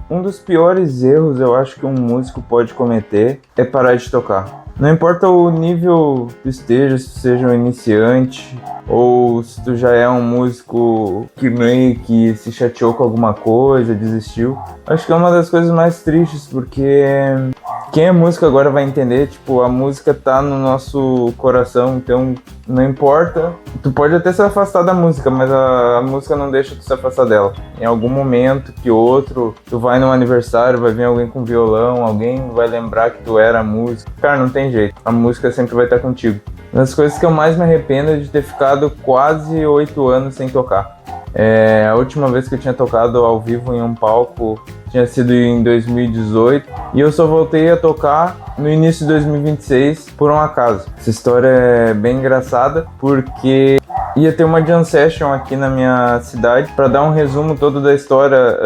Um dos piores erros eu acho que um músico pode cometer é parar de tocar. Não importa o nível que tu esteja, se tu seja um iniciante ou se tu já é um músico que meio que se chateou com alguma coisa, desistiu. Acho que é uma das coisas mais tristes, porque quem é músico agora vai entender, tipo, a música tá no nosso coração, então não importa. Tu pode até se afastar da música, mas a música não deixa tu se afastar dela. Em algum momento que outro, tu vai num aniversário, vai vir alguém com violão, alguém vai lembrar que tu era músico. Cara, não tem jeito, a música sempre vai estar contigo. Uma das coisas que eu mais me arrependo é de ter ficado quase 8 anos sem tocar. A última vez que eu tinha tocado ao vivo em um palco tinha sido em 2018 e eu só voltei a tocar no início de 2026 por um acaso. Essa história é bem engraçada porque ia ter uma jam session aqui na minha cidade. Para dar um resumo todo da história,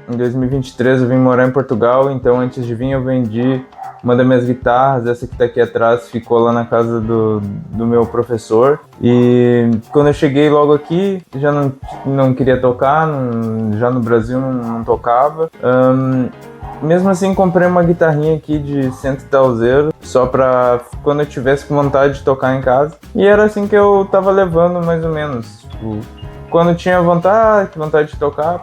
em 2023 eu vim morar em Portugal, então antes de vir eu vendi uma das minhas guitarras, essa que tá aqui atrás, ficou lá na casa do meu professor. E quando eu cheguei logo aqui, já não queria tocar, já no Brasil não tocava. Mesmo assim, comprei uma guitarrinha aqui de 100 e tal euros, só pra quando eu tivesse com vontade de tocar em casa. E era assim que eu tava levando, mais ou menos. Tipo, quando tinha vontade de tocar,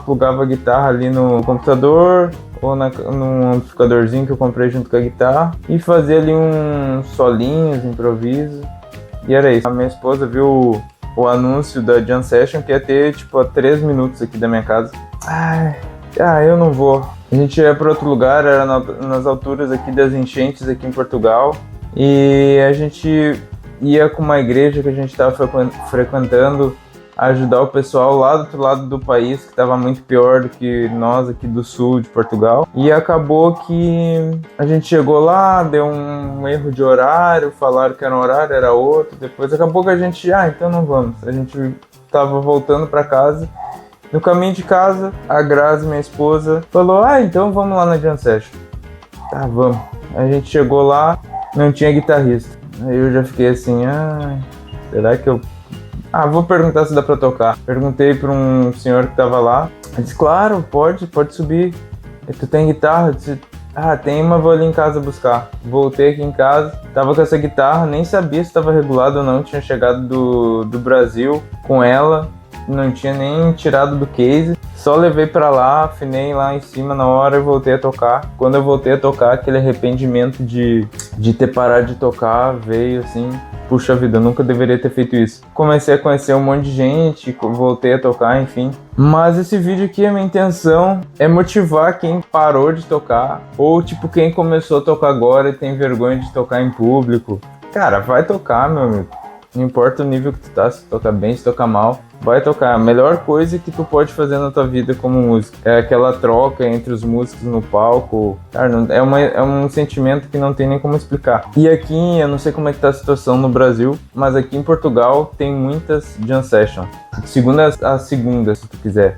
plugava a guitarra ali no computador ou num amplificadorzinho que eu comprei junto com a guitarra e fazia ali uns solinhos, improviso. E era isso. A minha esposa viu o anúncio da Jam Session, que ia ter tipo a 3 minutos aqui da minha casa. Eu não vou. A gente ia para outro lugar, era nas alturas aqui das enchentes aqui em Portugal. E a gente ia com uma igreja que a gente estava frequentando ajudar o pessoal lá do outro lado do país, que estava muito pior do que nós aqui do sul de Portugal. E acabou que a gente chegou lá, deu um erro de horário, falaram que era um horário, era outro. Depois acabou que a gente, então não vamos. A gente estava voltando para casa. No caminho de casa, a Grazi, minha esposa, falou, então vamos lá na Jam Session. Tá, vamos. A gente chegou lá, não tinha guitarrista. Aí eu já fiquei assim, será que eu... vou perguntar se dá pra tocar. Perguntei pra um senhor que tava lá. Ele disse, claro, pode subir. Tu tem guitarra? Eu disse, tem, mas vou ali em casa buscar. Voltei aqui em casa, tava com essa guitarra, nem sabia se tava regulado ou não. Tinha chegado do Brasil com ela, não tinha nem tirado do case. Só levei pra lá, afinei lá em cima na hora e voltei a tocar. Quando eu voltei a tocar, aquele arrependimento de ter parado de tocar veio assim... Puxa vida, eu nunca deveria ter feito isso. Comecei a conhecer um monte de gente, voltei a tocar, enfim. Mas esse vídeo aqui, a minha intenção é motivar quem parou de tocar. Ou tipo, quem começou a tocar agora e tem vergonha de tocar em público. Cara, vai tocar, meu amigo. Não importa o nível que tu tá, se toca bem, se toca mal, vai tocar. A melhor coisa que tu pode fazer na tua vida como músico é aquela troca entre os músicos no palco. Cara, é um sentimento que não tem nem como explicar. E aqui, eu não sei como é que tá a situação no Brasil, mas aqui em Portugal tem muitas jam sessions. Segunda a segunda, se tu quiser.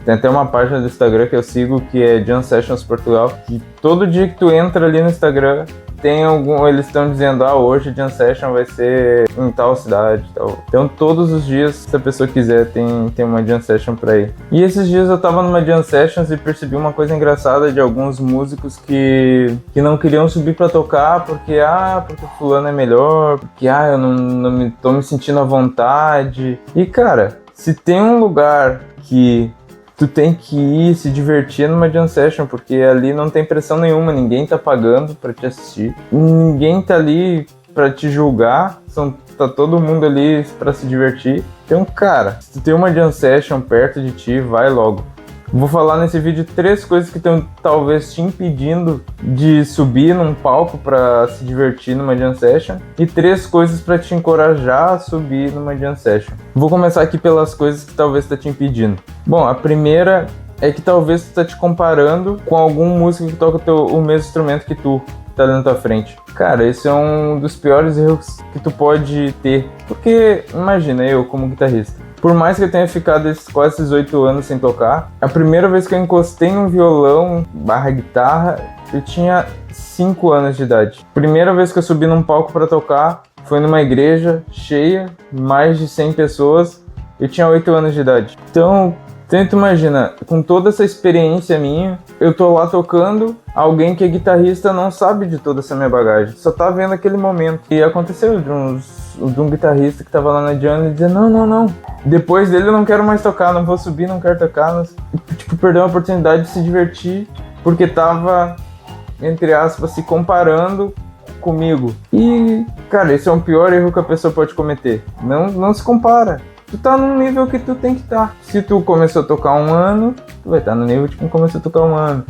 Tem até uma página do Instagram que eu sigo, que é Jam Sessions Portugal, que todo dia que tu entra ali no Instagram, eles estão dizendo, hoje a Jam Session vai ser em tal cidade, tal. Então todos os dias, se a pessoa quiser, tem uma Jam Session pra ir. E esses dias eu tava numa Jam Sessions e percebi uma coisa engraçada de alguns músicos que não queriam subir pra tocar porque o fulano é melhor, porque eu não tô me sentindo à vontade. E cara, se tem um lugar que tu tem que ir se divertir numa Jam Session, porque ali não tem pressão nenhuma, ninguém tá pagando pra te assistir, ninguém tá ali pra te julgar, tá todo mundo ali pra se divertir. Então, cara, se tu tem uma Jam Session perto de ti, vai logo. Vou falar nesse vídeo 3 coisas que estão talvez te impedindo de subir num palco para se divertir numa Jam Session e 3 coisas para te encorajar a subir numa Jam Session. Vou começar aqui pelas coisas que talvez está te impedindo. Bom, a primeira é que talvez tu tá te comparando com algum músico que toca o mesmo instrumento que tu, tá ali na tua frente. Cara, esse é um dos piores erros que tu pode ter, porque imagina eu como guitarrista. Por mais que eu tenha ficado quase esses 8 anos sem tocar, a primeira vez que eu encostei um violão / guitarra, eu tinha 5 anos de idade. Primeira vez que eu subi num palco para tocar foi numa igreja cheia, mais de 100 pessoas, eu tinha 8 anos de idade. Então, Então tu imagina, com toda essa experiência minha, eu tô lá tocando, alguém que é guitarrista não sabe de toda essa minha bagagem, só tá vendo aquele momento. E aconteceu de um guitarrista que tava lá na jam e dizia, não, depois dele eu não quero mais tocar, não vou subir, não quero tocar. Tipo, perdeu a oportunidade de se divertir, porque tava, entre aspas, se comparando comigo. E, cara, esse é o pior erro que a pessoa pode cometer. Não se compara. Tu tá no nível que tu tem que estar. Se tu começou a tocar 1 ano, tu vai estar no nível de quem começou a tocar 1 ano.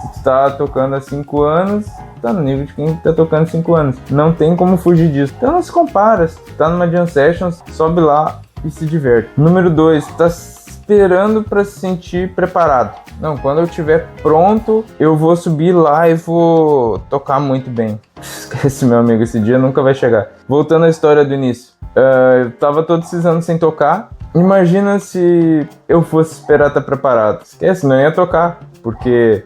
Se tu tá tocando há 5 anos, tu tá no nível de quem tá tocando 5 anos. Não tem como fugir disso. Então não se compara. Se tu tá numa jam session, sobe lá e se diverte. Número 2, tu tá esperando pra se sentir preparado. Não, quando eu estiver pronto, eu vou subir lá e vou tocar muito bem. Esquece, meu amigo, esse dia nunca vai chegar. Voltando à história do início. Eu tava todos esses anos sem tocar. Imagina se eu fosse esperar estar preparado. Esquece, não ia tocar. Porque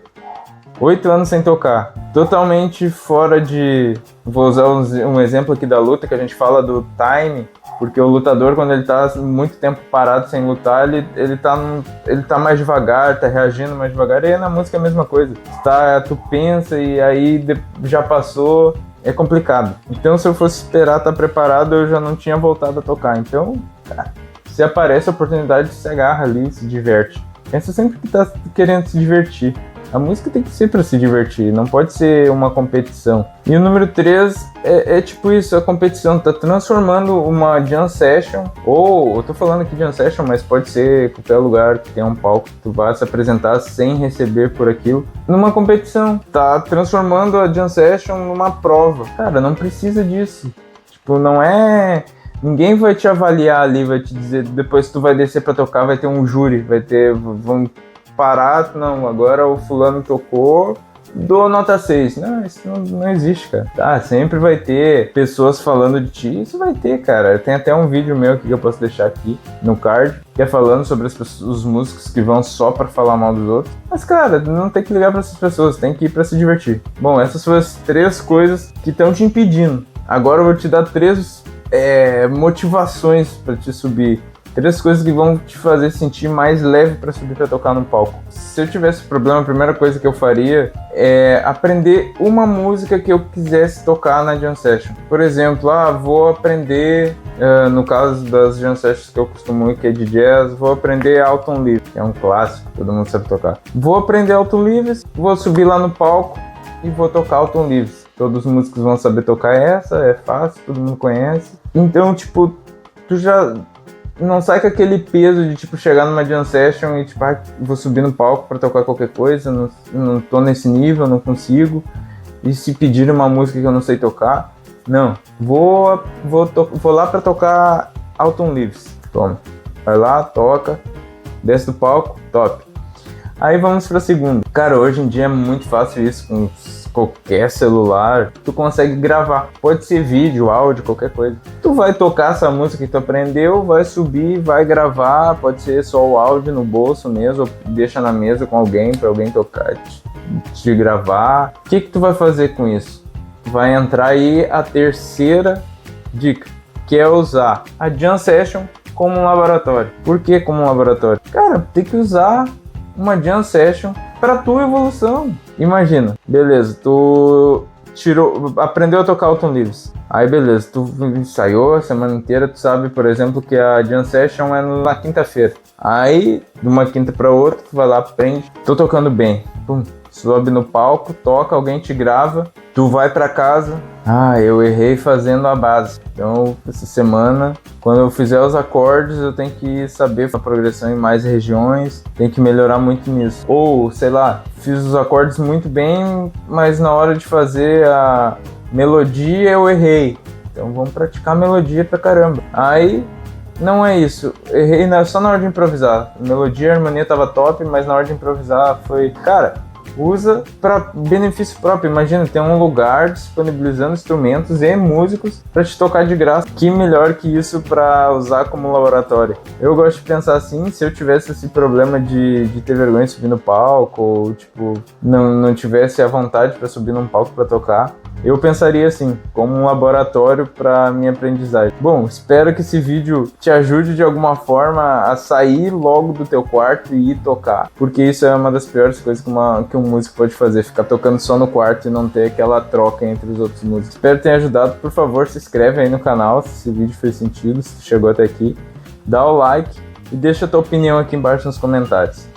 8 anos sem tocar. Totalmente fora de... Vou usar um exemplo aqui da luta, que a gente fala do time. Porque o lutador, quando ele tá muito tempo parado sem lutar, ele tá mais devagar, tá reagindo mais devagar. E aí na música é a mesma coisa. Tu pensa e aí já passou... É complicado. Então, se eu fosse esperar estar preparado, eu já não tinha voltado a tocar. Então, cara, se aparece a oportunidade, se agarra ali, se diverte. Pensa sempre que tá querendo se divertir. A música tem que ser pra se divertir, não pode ser uma competição. E o número 3 é tipo isso, a competição tá transformando uma jam session, ou eu tô falando aqui jam session, mas pode ser qualquer lugar que tenha um palco que tu vá se apresentar sem receber por aquilo, numa competição. Tá transformando a jam session numa prova. Cara, não precisa disso. Tipo, não é... Ninguém vai te avaliar ali, vai te dizer, depois que tu vai descer pra tocar, vai ter um júri, vão parar, não, agora o fulano tocou, dou nota 6. Não, isso não existe, cara. Tá, sempre vai ter pessoas falando de ti, isso vai ter, cara. Tem até um vídeo meu aqui que eu posso deixar aqui no card, que é falando sobre os músicos que vão só pra falar mal dos outros. Mas, cara, não tem que ligar pra essas pessoas, tem que ir pra se divertir. Bom, essas são as 3 coisas que estão te impedindo. Agora eu vou te dar 3 motivações pra te subir. 3 coisas que vão te fazer sentir mais leve para subir para tocar no palco. Se eu tivesse problema, a primeira coisa que eu faria é aprender uma música que eu quisesse tocar na jam session. Por exemplo, vou aprender, no caso das jam sessions que eu costumo ir, que é de jazz, vou aprender Autumn Leaves, que é um clássico, todo mundo sabe tocar. Vou aprender Autumn Leaves, vou subir lá no palco e vou tocar Autumn Leaves. Todos os músicos vão saber tocar essa, é fácil, todo mundo conhece. Então, tipo, tu já... Não sai com aquele peso de, tipo, chegar numa jam session e, tipo, vou subir no palco pra tocar qualquer coisa, não tô nesse nível, não consigo. E se pedirem uma música que eu não sei tocar, não. Vou lá pra tocar Autumn Leaves. Toma. Vai lá, toca, desce do palco, top. Aí vamos pra segunda. Cara, hoje em dia é muito fácil isso com qualquer celular. Tu consegue gravar. Pode ser vídeo, áudio, qualquer coisa. Tu vai tocar essa música que tu aprendeu, vai subir, vai gravar. Pode ser só o áudio no bolso mesmo, ou deixa na mesa com alguém pra alguém tocar, te gravar. O que tu vai fazer com isso? Vai entrar aí a terceira dica, que é usar a jam session como um laboratório. Por que como um laboratório? Cara, tem que usar uma jam session para tua evolução. Imagina, beleza, tu aprendeu a tocar Autumn Leaves. Aí beleza, tu ensaiou a semana inteira, tu sabe, por exemplo, que a jam session é na quinta-feira. Aí, de uma quinta para outra, tu vai lá, aprende, tô tocando bem. Pum, sobe no palco, toca, alguém te grava, tu vai para casa. Eu errei fazendo a base. Então, essa semana, quando eu fizer os acordes, eu tenho que saber a progressão em mais regiões, tenho que melhorar muito nisso. Ou, sei lá, fiz os acordes muito bem, mas na hora de fazer a melodia eu errei. Então, vamos praticar a melodia pra caramba. Aí, não é isso. Errei só na hora de improvisar. A melodia, a harmonia tava top, mas na hora de improvisar foi... Cara, usa para benefício próprio. Imagina, tem um lugar disponibilizando instrumentos e músicos para te tocar de graça. Que melhor que isso para usar como laboratório? Eu gosto de pensar assim, se eu tivesse esse problema de ter vergonha de subir no palco, ou tipo, não tivesse a vontade para subir num palco para tocar, Eu pensaria assim, como um laboratório para minha aprendizagem. Bom, espero que esse vídeo te ajude de alguma forma a sair logo do teu quarto e ir tocar, porque isso é uma das piores coisas que um músico pode fazer, ficar tocando só no quarto e não ter aquela troca entre os outros músicos. Espero que tenha ajudado. Por favor, se inscreve aí no canal se esse vídeo fez sentido, se chegou até aqui. Dá o like e deixa a tua opinião aqui embaixo nos comentários.